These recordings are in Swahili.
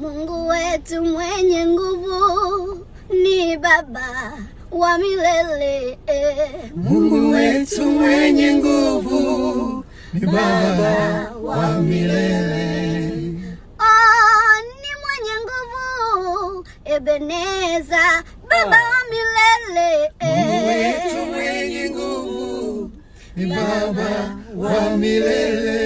Mungu wetu mwenye nguvu ni Baba wa milele. Mungu wetu mwenye nguvu ni Baba wa milele. Ni mwenye nguvu, Ebeneza, Baba wa milele. Mungu wetu mwenye nguvu ni Baba wa milele.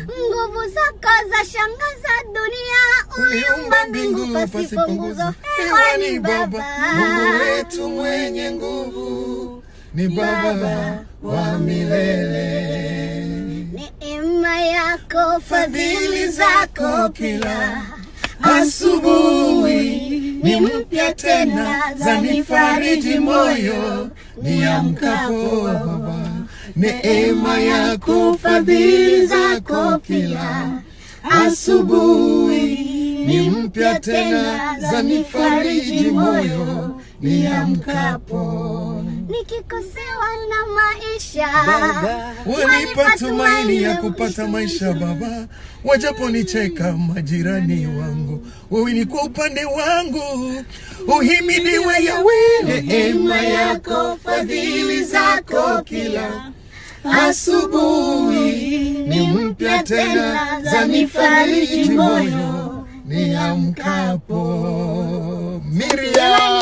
Nguvu zako za shangaza dunia, uliumba mbingu pasipo nguzo, hewa ni Baba. Mungu wetu mwenye nguvu ni Baba wa milele. Neema yako, fadhili zako kila asubuhi ni mpya tena, zanifariji moyo niamkapo Baba. Neema yako, fadhili zako kila asubuhi ni mpya tena, zanifariji moyo niamkapo. Nikikosewa na maisha Baba, wanipa tumaini ya kupata maisha Baba. Wajaponicheka majirani wangu, wewe ni kwa upande wangu. Uhimidiwe Yahweh. Neema yako, fadhili zako kila asubuhi ni mpya tena, zanifariji moyo niamkapo. Miriam,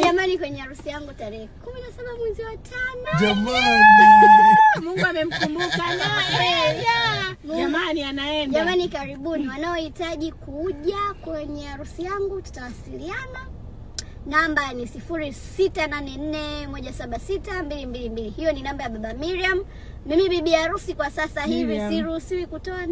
Jamani, kwenye harusi yangu tarehe 17 mwezi wa 5. jamani, Mungu amemkumbuka naye. Jamani anaenda. Jamani, karibuni. Wanaohitaji kuja kwenye harusi yangu tutawasiliana. Namba ni 0684176222. Hiyo ni namba ya Baba Miriam. Mimi bibi harusi kwa sasa hivi siruhusiwi kutoa